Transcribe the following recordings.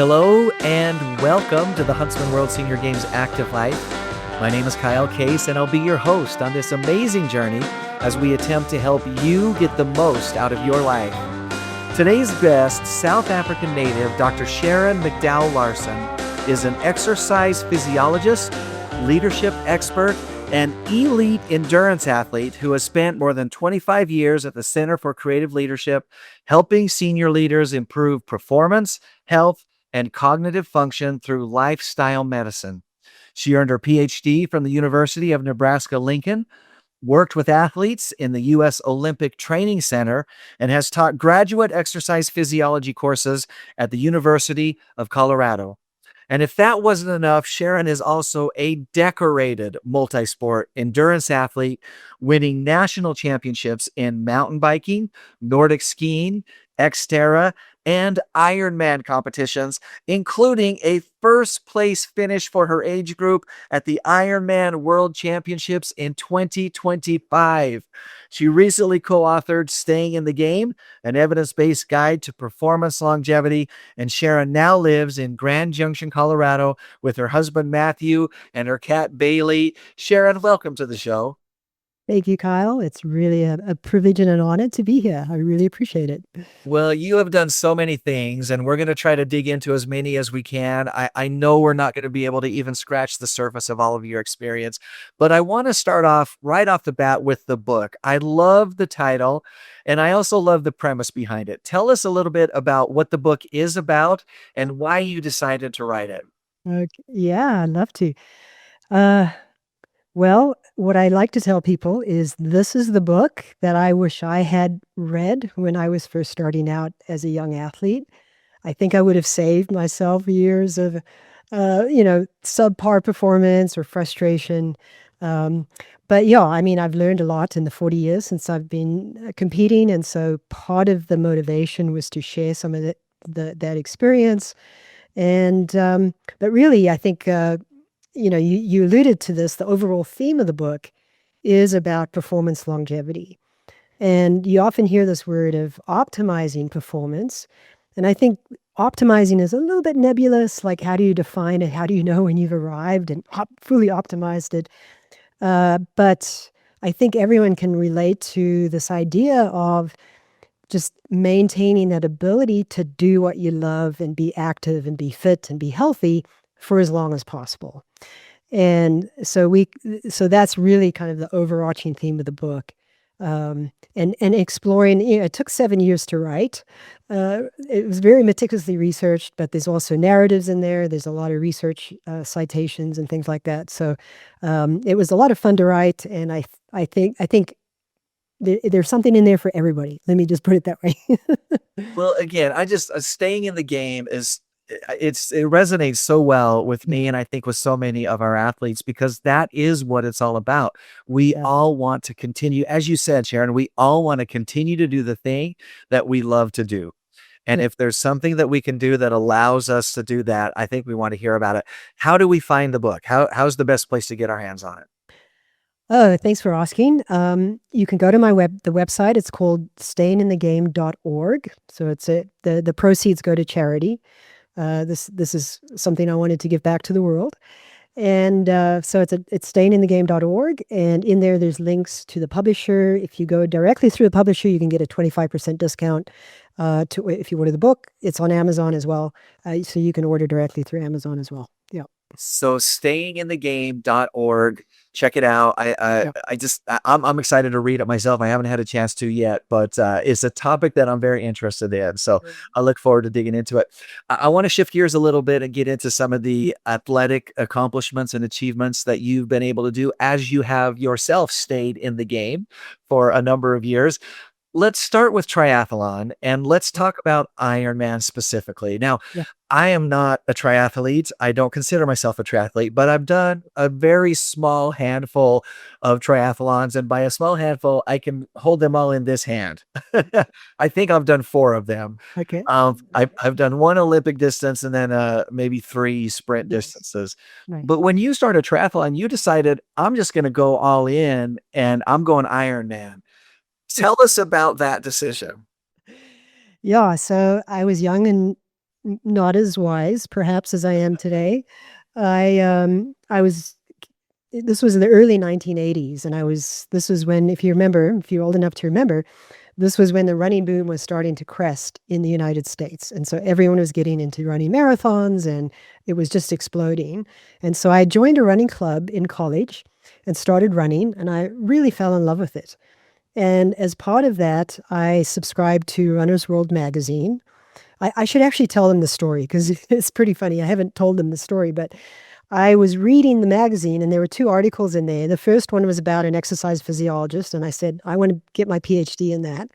Hello and welcome to the Huntsman World Senior Games Active Life. My name is Kyle Case and I'll be your host on this amazing journey as we attempt to help you get the most out of your life. Today's guest, South African native Dr. Sharon McDowell-Larsen, is an exercise physiologist, leadership expert, and elite endurance athlete who has spent more than 25 years at the Center for Creative Leadership, helping senior leaders improve performance, health, and cognitive function through lifestyle medicine. She earned her PhD from the University of Nebraska-Lincoln, worked with athletes in the U.S. Olympic Training Center, and has taught graduate exercise physiology courses at the University of Colorado. And if that wasn't enough, Sharon is also a decorated multi-sport endurance athlete, winning national championships in mountain biking, Nordic skiing, Xterra, and Ironman competitions, including a first-place finish for her age group at the Ironman World Championships in 2025. She recently co-authored Staying in the Game, an evidence-based guide to performance longevity, and Sharon now lives in Grand Junction, Colorado, with her husband Matthew and her cat Bailey. Sharon, welcome to the show. Thank you, Kyle. It's really a privilege and an honor to be here. I really appreciate it. Well, you have done so many things, and we're going to try to dig into as many as we can. I know we're not going to be able to even scratch the surface of all of your experience, but I want to start off right off the bat with the book. I love the title, and I also love the premise behind it. Tell us a little bit about what the book is about and why you decided to write it. Okay. Yeah, I'd love to. Uh, well, what I like to tell people is this is the book that I wish I had read when I was first starting out as a young athlete. I think I would have saved myself years of, subpar performance or frustration. But yeah, I mean, I've learned a lot in the 40 years since I've been competing. And so part of the motivation was to share some of that experience. And, but really, I think, you alluded to this, the overall theme of the book is about performance longevity. And you often hear this word of optimizing performance. And I think optimizing is a little bit nebulous. Like, how do you define it? How do you know when you've arrived and fully optimized it? But I think everyone can relate to this idea of just maintaining that ability to do what you love and be active and be fit and be healthy for as long as possible. And so that's really kind of the overarching theme of the book. And exploring, it took 7 years to write. It was very meticulously researched, but there's also narratives in there. There's a lot of research citations and things like that. So it was a lot of fun to write. And I think there's something in there for everybody. Let me just put it that way. Well, again, staying in the game it resonates so well with me, and I think with so many of our athletes, because that is what it's all about. We all want to continue, as you said, Sharon, we all want to continue to do the thing that we love to do. And if there's something that we can do that allows us to do that, I think we want to hear about it. How do we find the book? How's the best place to get our hands on it? Oh, thanks for asking. You can go to the website. It's called stayinginthegame.org. So the proceeds go to charity. This is something I wanted to give back to the world. And so it's stayinginthegame.org. And in there's links to the publisher. If you go directly through the publisher, you can get a 25% discount if you order the book. It's on Amazon as well. So you can order directly through Amazon as well. Yeah. So stayinginthegame.org. Check it out. I'm excited to read it myself. I haven't had a chance to yet, but it's a topic that I'm very interested in. So I look forward to digging into it. I want to shift gears a little bit and get into some of the athletic accomplishments and achievements that you've been able to do as you have yourself stayed in the game for a number of years. Let's start with triathlon and let's talk about Ironman specifically. Now, I am not a triathlete. I don't consider myself a triathlete, but I've done a very small handful of triathlons. And by a small handful, I can hold them all in this hand. I think I've done 4 of them. Okay. I've done 1 Olympic distance and then maybe 3 sprint distances. Right. But when you started triathlon, you decided, I'm just going to go all in and I'm going Ironman. Tell us about that decision. Yeah, so I was young and not as wise, perhaps, as I am today. I was this was in the early 1980s, and this was when, if you remember, if you're old enough to remember, this was when the running boom was starting to crest in the United States. And so everyone was getting into running marathons, and it was just exploding. And so I joined a running club in college and started running, and I really fell in love with it. And as part of that, I subscribed to Runner's World magazine. I should actually tell them the story because it's pretty funny. I haven't told them the story, but I was reading the magazine and there were two articles in there. The first one was about an exercise physiologist, and I said, I want to get my PhD in that.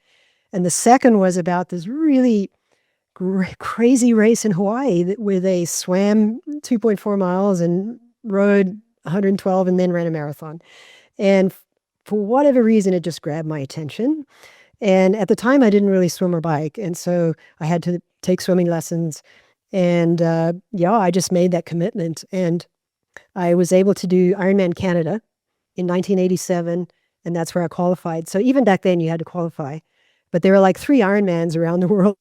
And the second was about this really crazy race in Hawaii where they swam 2.4 miles and rode 112 and then ran a marathon. And for whatever reason, it just grabbed my attention. And at the time, I didn't really swim or bike. And so I had to take swimming lessons. And yeah, I just made that commitment. And I was able to do Ironman Canada in 1987. And that's where I qualified. So even back then, you had to qualify. But there were like 3 Ironmans around the world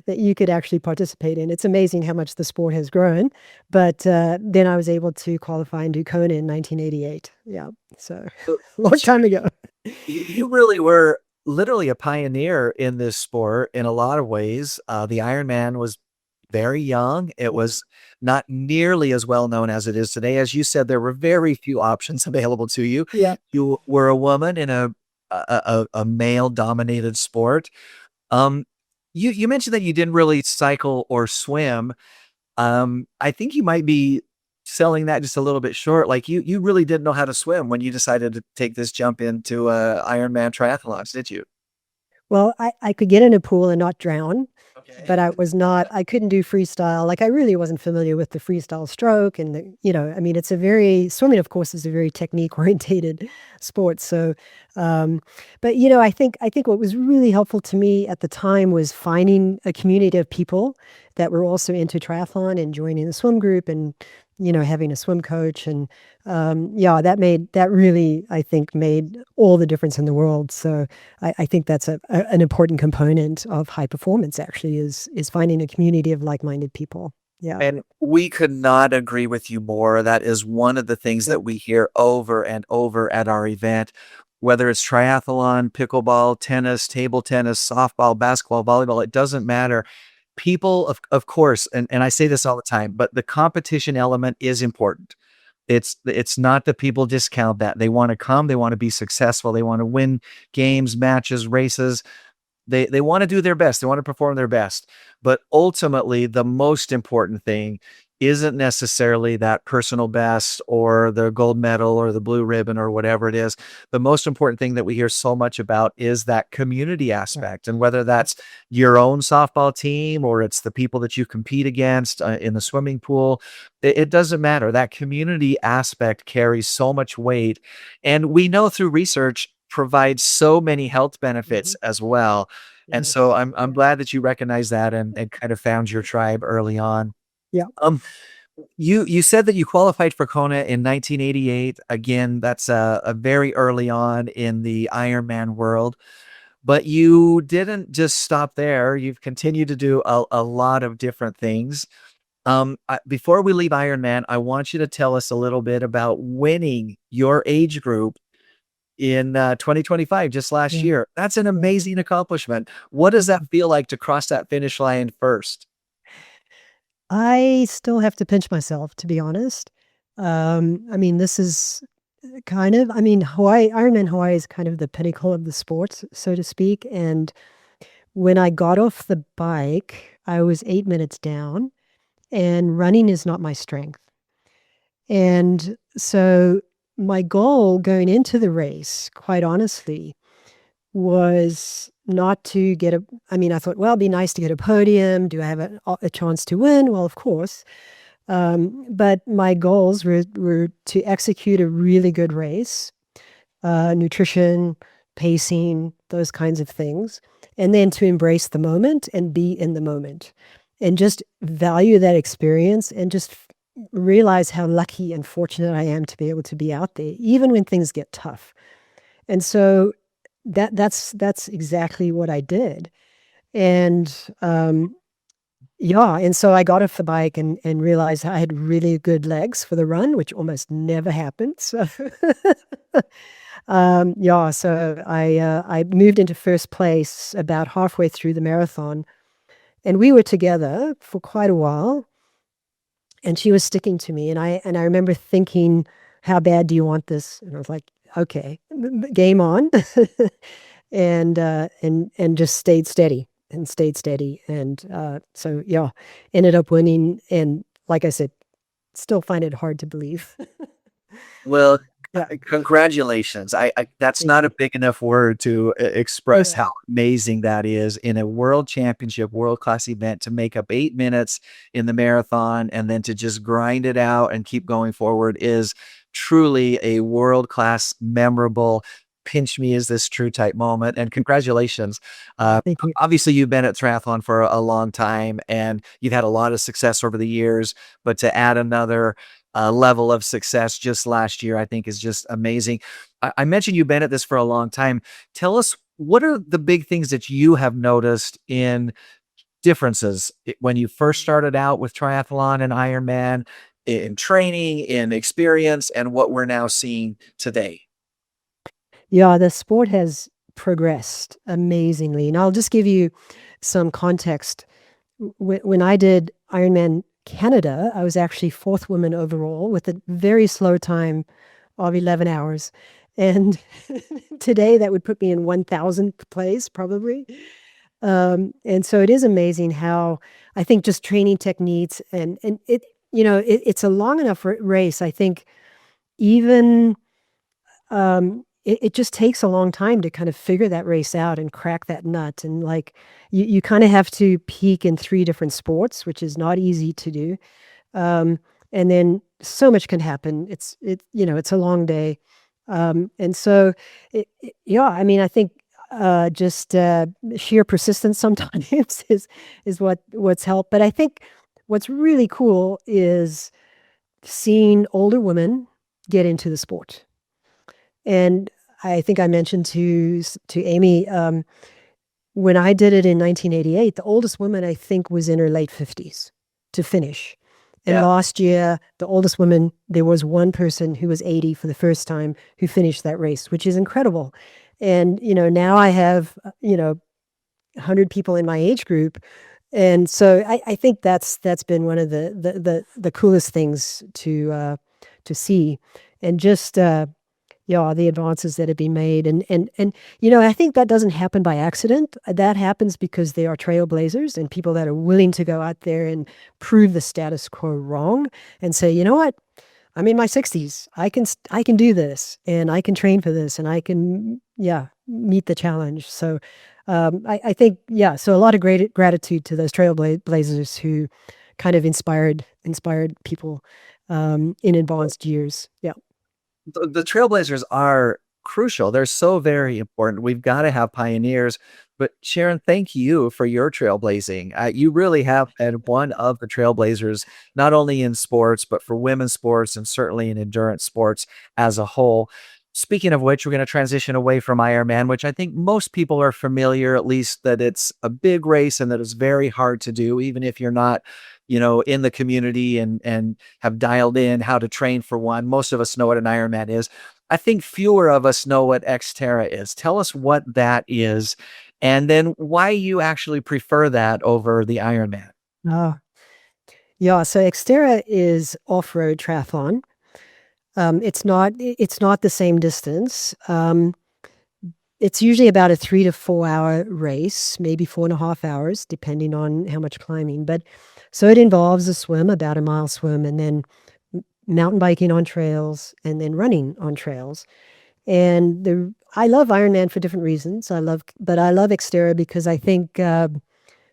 that you could actually participate in. It's amazing how much the sport has grown. But then I was able to qualify and do Kona in 1988. Yeah. So So long time ago. you really were literally a pioneer in this sport in a lot of ways. The Ironman was very young. It was not nearly as well known as it is today. As you said, there were very few options available to you. Yeah. You were a woman in a male-dominated sport. Um, you mentioned that you didn't really cycle or swim. I think you might be selling that just a little bit short. Like you really didn't know how to swim when you decided to take this jump into Ironman triathlons, did you? Well, I could get in a pool and not drown, Okay. but I couldn't do freestyle. Like, I really wasn't familiar with the freestyle stroke and I mean, swimming, of course, is a very technique orientated sport. So, um, but, I think what was really helpful to me at the time was finding a community of people that were also into triathlon and joining the swim group and, having a swim coach. And, yeah, that really, I think, made all the difference in the world. So I think that's an important component of high performance, actually, is finding a community of like-minded people. Yeah. And we could not agree with you more. That is one of the things Yeah. that we hear over and over at our event, whether it's triathlon, pickleball, tennis, table tennis, softball, basketball, volleyball, it doesn't matter. People, of course, and I say this all the time, but the competition element is important. It's not that people discount that. They want to come, they want to be successful, they want to win games, matches, races. They wanna do their best, they wanna perform their best, but ultimately, the most important thing isn't necessarily that personal best or the gold medal or the blue ribbon or whatever it is. The most important thing that we hear so much about is that community Right. aspect, and whether that's your own softball team or it's the people that you compete against, in the swimming pool, it doesn't matter. That community aspect carries so much weight, and we know through research provides so many health benefits Mhm. as well. And so Yes. I'm glad that you recognize that and kind of found your tribe early on. Yeah. Um, you said that you qualified for Kona in 1988. Again, that's a very early on in the Ironman world, but you didn't just stop there. You've continued to do a lot of different things. Before we leave Ironman, I want you to tell us a little bit about winning your age group in 2025, just last Yeah. year. That's an Yeah. amazing accomplishment. What does that feel like to cross that finish line first? I still have to pinch myself, to be honest. I mean, this is I mean, Ironman Hawaii is kind of the pinnacle of the sport, so to speak. And when I got off the bike, I was 8 minutes down, and running is not my strength. And so my goal going into the race, quite honestly, was not to get I mean, I thought, well, it'd be nice to get a podium. Do I have a chance to win? Well, of course. But my goals were to execute a really good race, nutrition, pacing, those kinds of things, and then to embrace the moment and be in the moment and just value that experience and just realize how lucky and fortunate I am to be able to be out there, even when things get tough. And so that's exactly what I did. And Yeah, and so I got off the bike and realized I had really good legs for the run, which almost never happens. So, yeah, so I moved into first place about halfway through the marathon, and we were together for quite a while, and she was sticking to me, and I remember thinking, "How bad do you want this?" And I was like, "Okay, game on," and just stayed steady and stayed steady, and so yeah, ended up winning, and like I said, still find it hard to believe. Well, Yeah, congratulations. That's thank not a you. big enough word to express Yeah, how amazing that is in a world championship, world class event to make up 8 minutes in the marathon and then to just grind it out and keep going forward is truly a world class, memorable, pinch me is this true type moment. And congratulations. thank you. Obviously, you've been at triathlon for a long time and you've had a lot of success over the years, but to add another level of success just last year, I think is just amazing. I mentioned you've been at this for a long time. Tell us what are the big things that you have noticed in differences when you first started out with triathlon and Ironman, in training, in experience, and what we're now seeing today. Yeah, the sport has progressed amazingly, and I'll just give you some context. When I did Ironman Canada, I was actually fourth woman overall with a very slow time of 11 hours. And today that would put me in 1000th place, probably. And so it is amazing how I think just training techniques and it, it's a long enough race. I think even it just takes a long time to kind of figure that race out and crack that nut. And like you kind of have to peak in three different sports, which is not easy to do. Um, and then so much can happen. It's a long day. And so, yeah, I mean, I think just sheer persistence sometimes is what's helped. But I think what's really cool is seeing older women get into the sport. And I think I mentioned to Amy, when I did it in 1988, the oldest woman I think was in her late 50s to finish. And Yeah. last year, the oldest woman, there was one person who was 80 for the first time who finished that race, which is incredible. And, now I have, 100 people in my age group. And so I think that's been one of the coolest things to see. And just, yeah, the advances that have been made, and I think that doesn't happen by accident. That happens because they are trailblazers and people that are willing to go out there and prove the status quo wrong and say, you know what, I'm in my 60s. I can do this, and I can train for this, and I can, yeah, meet the challenge. So, I think, yeah. So a lot of great gratitude to those trailblazers who kind of inspired people in advanced years. Yeah. The trailblazers are crucial. They're so very important. We've got to have pioneers. But Sharon, thank you for your trailblazing. You really have been one of the trailblazers, not only in sports, but for women's sports and certainly in endurance sports as a whole. Speaking of which, we're going to transition away from Ironman, which I think most people are familiar, at least that it's a big race and that it's very hard to do, even if you're not, in the community and have dialed in how to train for one. Most of us know what an Ironman is. I think fewer of us know what Xterra is. Tell us what that is, and then why you actually prefer that over the Ironman. Oh, yeah. So Xterra is off-road triathlon. It's not the same distance. It's usually about a 3 to 4 hour race, maybe 4.5 hours, depending on how much climbing. But so it involves a swim, about a mile swim, and then mountain biking on trails, and then running on trails. And I love Ironman for different reasons. But I love Xterra because I think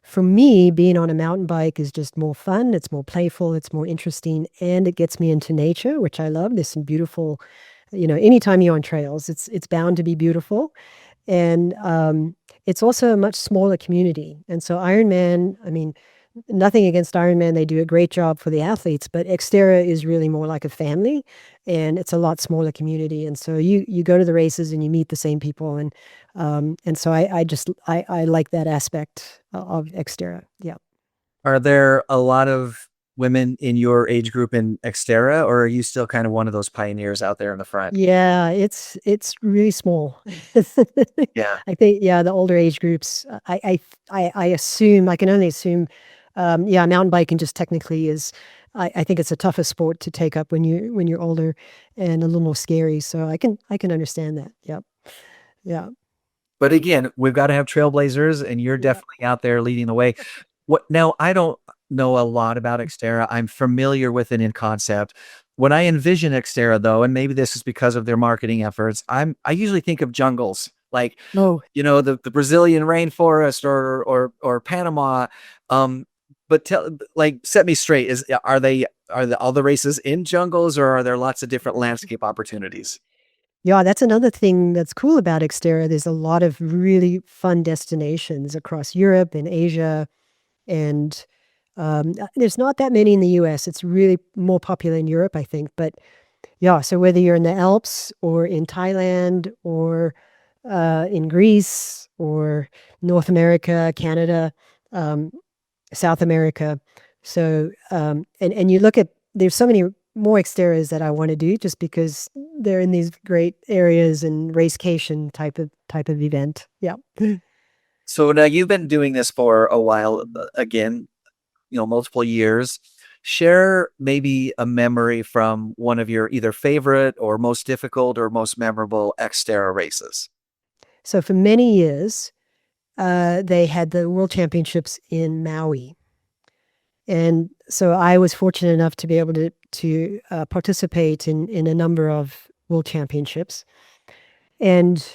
for me, being on a mountain bike is just more fun. It's more playful. It's more interesting, and it gets me into nature, which I love. There's some beautiful, anytime you're on trails, it's bound to be beautiful, and it's also a much smaller community. And so Ironman, I mean, nothing against Ironman, they do a great job for the athletes, but Xterra is really more like a family, and it's a lot smaller community. And so you go to the races and you meet the same people, and so I like that aspect of Xterra. Yeah. Are there a lot of women in your age group in Xterra, or are you still kind of one of those pioneers out there in the front? Yeah, it's really small. Yeah. I think, yeah, the older age groups, I assume, I can only assume, yeah, mountain biking just technically is, I think it's a tougher sport to take up when you're older and a little more scary. So I can understand that. Yep. Yeah. But again, we've got to have trailblazers, and you're Yeah. definitely out there leading the way. What now? I don't know a lot about Xterra. I'm familiar with it in concept. When I envision Xterra, though, and maybe this is because of their marketing efforts, I usually think of jungles, like Oh, the Brazilian rainforest or Panama. Um, but set me straight. Are all the races in jungles, or are there lots of different landscape opportunities? yeah, that's another thing that's cool about Xterra. There's a lot of really fun destinations across Europe and Asia, and there's not that many in the US. It's really more popular in Europe, I think. But yeah, so whether you're in the Alps or in Thailand or in Greece or North America, Canada, um, South America. So, and you look at, there's so many more Xterras that I want to do just because they're in these great areas and racecation type of event. Yeah. So now you've been doing this for a while, again, multiple years. Share maybe a memory from one of your either favorite or most difficult or most memorable Xterra races. So for many years, they had the World Championships in Maui. And so I was fortunate enough to be able to participate in a number of World Championships. And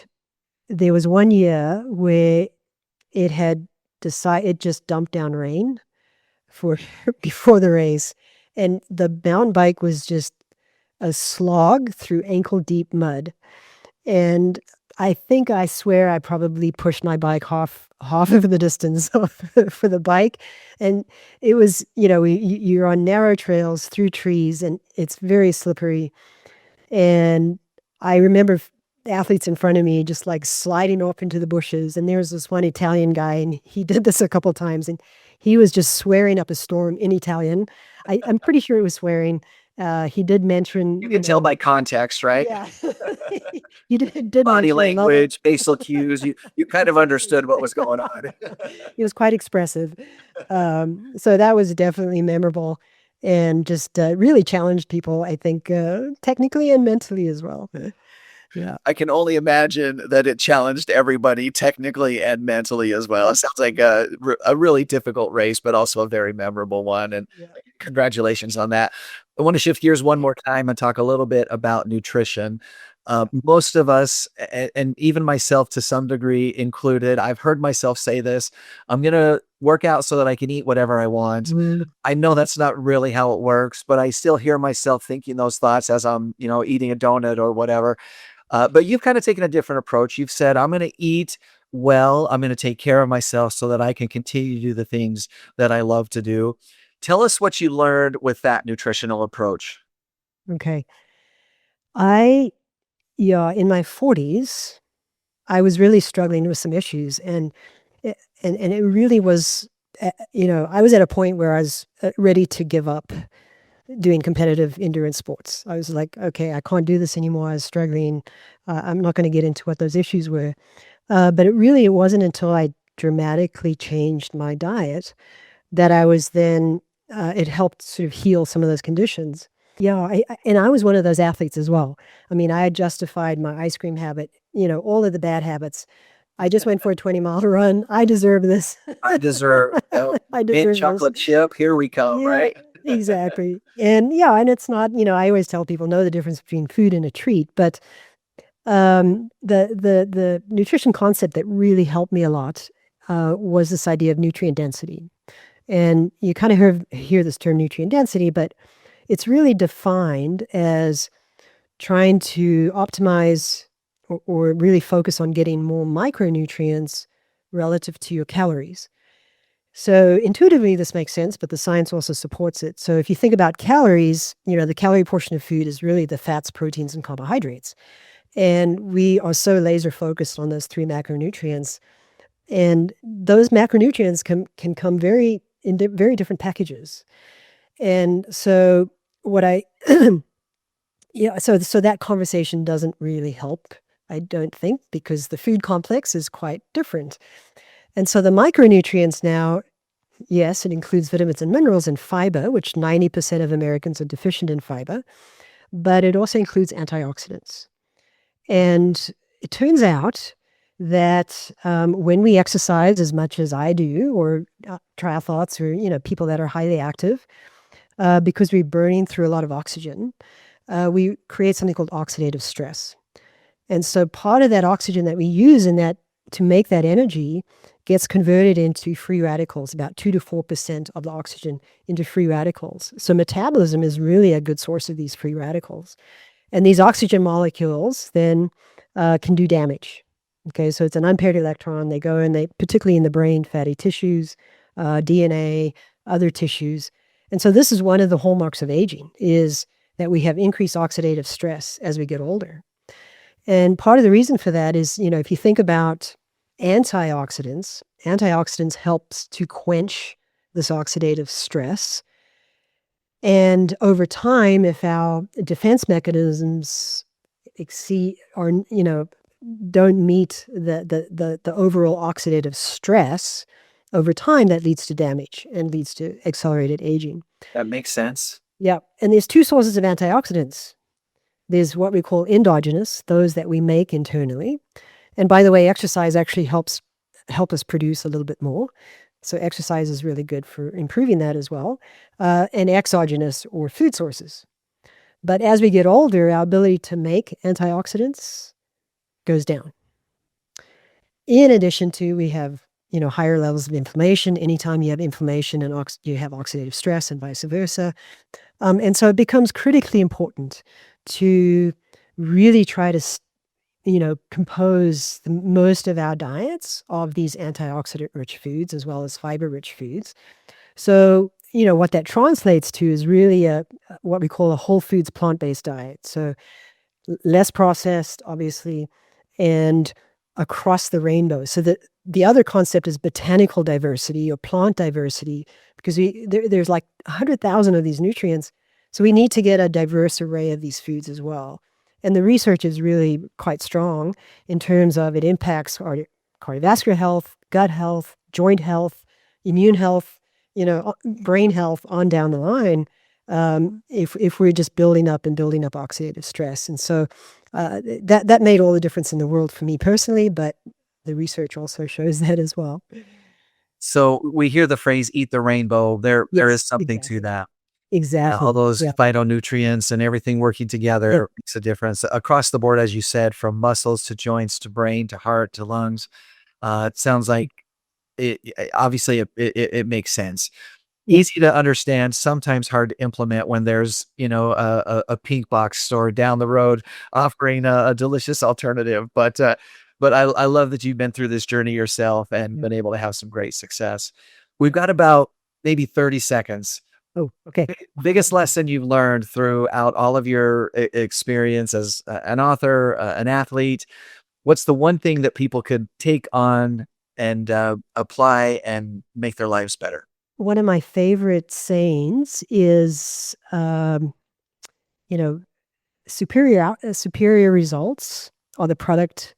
there was one year where it had it just dumped down rain for before the race, and the mountain bike was just a slog through ankle deep mud. And I swear I probably pushed my bike half of the distance for the bike. And it was, you're on narrow trails through trees and it's very slippery. And I remember athletes in front of me just like sliding off into the bushes. And there was this one Italian guy, and he did this a couple times, and he was just swearing up a storm in Italian. I'm pretty sure it was swearing. He did mention, You can tell by context, right? yeah, he did Body mention another. language, facial cues. You kind of understood what was going on. He was quite expressive. So that was definitely memorable and just really challenged people, I think, technically and mentally as well. Yeah. I can only imagine that it challenged everybody technically and mentally as well. It sounds like a really difficult race, but also a very memorable one. And Yeah. congratulations on that. I want to shift gears one more time and talk a little bit about nutrition. Most of us, and even myself to some degree included, I've heard myself say this: I'm going to work out so that I can eat whatever I want. Mm, I know that's not really how it works, but I still hear myself thinking those thoughts as I'm, eating a donut or whatever. But you've kind of taken a different approach. You've said, I'm going to eat well. I'm going to take care of myself so that I can continue to do the things that I love to do. Tell us what you learned with that nutritional approach. okay. I, yeah, in my 40s, I was really struggling with some issues, and it really was, I was at a point where I was ready to give up doing competitive endurance sports. I was like, okay, I can't do this anymore. I was struggling. I'm not going to get into what those issues were. But it wasn't until I dramatically changed my diet that I was then, it helped sort of heal some of those conditions. Yeah. And I was one of those athletes as well. I mean, I had justified my ice cream habit, all of the bad habits. I just went for a 20-mile run. I deserve this. I deserve I mint deserve this. chocolate chip. Here we come, Yeah, right? exactly. And yeah, and it's not, I always tell people know the difference between food and a treat, but the nutrition concept that really helped me a lot was this idea of nutrient density. And you kind of hear this term nutrient density, but it's really defined as trying to optimize or really focus on getting more micronutrients relative to your calories. So intuitively, this makes sense, but the science also supports it. So if you think about calories, the calorie portion of food is really the fats, proteins, and carbohydrates. And we are so laser focused on those three macronutrients. And those macronutrients can come very in very different packages. And so what I yeah, so that conversation doesn't really help, I don't think, because the food complex is quite different. And so the micronutrients now, yes, it includes vitamins and minerals and fiber, which 90% of Americans are deficient in fiber, but it also includes antioxidants. And it turns out that when we exercise as much as I do, or triathletes, or people that are highly active, because we're burning through a lot of oxygen, we create something called oxidative stress. And so part of that oxygen that we use in that to make that energy gets converted into free radicals, about 2 to 4% of the oxygen into free radicals. So metabolism is really a good source of these free radicals. And these oxygen molecules then can do damage. Okay, so it's an unpaired electron. They go in, particularly in the brain, fatty tissues, DNA, other tissues. And so this is one of the hallmarks of aging, is that we have increased oxidative stress as we get older. And part of the reason for that is, if you think about antioxidants helps to quench this oxidative stress. And over time, if our defense mechanisms exceed or, don't meet the overall oxidative stress, over time, that leads to damage and leads to accelerated aging. That makes sense. Yeah. And there's two sources of antioxidants. There's what we call endogenous, those that we make internally. And by the way, exercise actually help us produce a little bit more. So exercise is really good for improving that as well. And exogenous, or food sources. But as we get older, our ability to make antioxidants goes down. In addition to, we have higher levels of inflammation. Anytime you have inflammation, and you have oxidative stress, and vice versa. And so it becomes critically important to really try to compose the most of our diets of these antioxidant-rich foods as well as fiber-rich foods. So, what that translates to is really what we call a whole foods plant-based diet. So less processed, obviously, and across the rainbow. So the other concept is botanical diversity or plant diversity, because there's like 100,000 of these nutrients. So we need to get a diverse array of these foods as well. And the research is really quite strong in terms of it impacts cardiovascular health, gut health, joint health, immune health, brain health, on down the line, if we're just building up oxidative stress. And so that made all the difference in the world for me personally, but the research also shows that as well. So we hear the phrase "eat the rainbow." There Yes, is something exactly. to that. Exactly. All those Yeah. phytonutrients and everything working together Yeah. makes a difference across the board, as you said, from muscles to joints to brain to heart to lungs. It sounds like obviously it makes sense. Yeah. Easy to understand, sometimes hard to implement when there's, a pink box store down the road offering a delicious alternative. But I love that you've been through this journey yourself and Yeah. been able to have some great success. We've got about maybe 30 seconds. Oh, okay. Biggest lesson you've learned throughout all of your experience as an author, an athlete. What's the one thing that people could take on and apply and make their lives better? One of my favorite sayings is, superior results are the product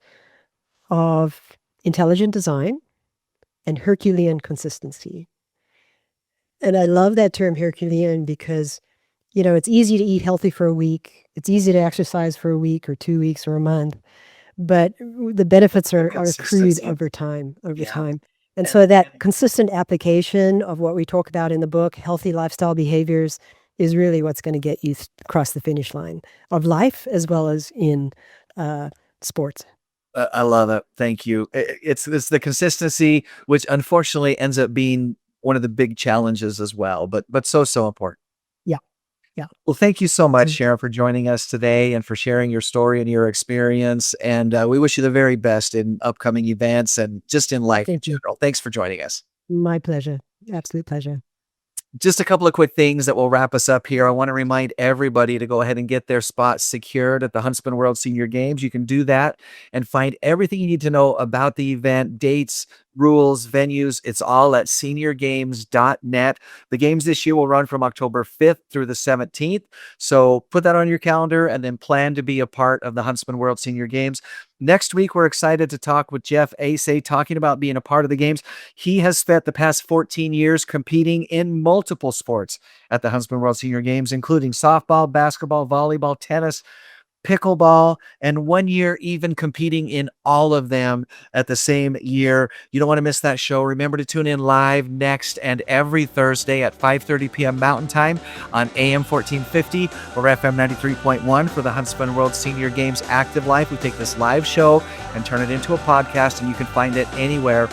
of intelligent design and Herculean consistency. And I love that term Herculean because, it's easy to eat healthy for a week. It's easy to exercise for a week or 2 weeks or a month, but the benefits are accrued Consistency. over time, Yeah. And so that consistent application of what we talk about in the book, healthy lifestyle behaviors, is really what's going to get you across the finish line of life as well as in sports. I love it. Thank you. It's the consistency, which unfortunately ends up being one of the big challenges as well, but so important. Yeah. Yeah. Well, thank you so much, Mm. Sharon, for joining us today and for sharing your story and your experience. And we wish you the very best in upcoming events and just in life in Thank you. general. Thanks for joining us. My pleasure. Absolute pleasure. Just a couple of quick things that will wrap us up here. I want to remind everybody to go ahead and get their spots secured at the Huntsman World Senior Games. You can do that and find everything you need to know about the event, dates, rules, venues. It's all at seniorgames.net. The games this year will run from October 5th through the 17th. So put that on your calendar and then plan to be a part of the Huntsman World Senior Games. Next week, we're excited to talk with Jeff Asay, talking about being a part of the games. He has spent the past 14 years competing in multiple sports at the Huntsman World Senior Games, including softball, basketball, volleyball, tennis, pickleball, and 1 year even competing in all of them at the same year. You don't want to miss that show. Remember to tune in live next and every Thursday at 5:30 p.m. Mountain Time on AM 1450 or FM 93.1 for the Huntsman World Senior Games Active Life. We take this live show and turn it into a podcast, and you can find it anywhere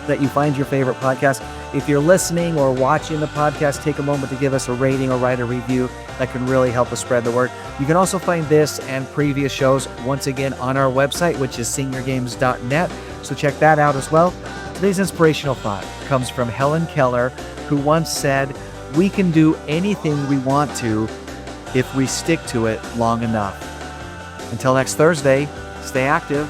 that you find your favorite podcast. If you're listening or watching the podcast, take a moment to give us a rating or write a review. That can really help us spread the word. You can also find this and previous shows once again on our website, which is seniorgames.net. So check that out as well. Today's inspirational thought comes from Helen Keller, who once said, "We can do anything we want to if we stick to it long enough." Until next Thursday, stay active.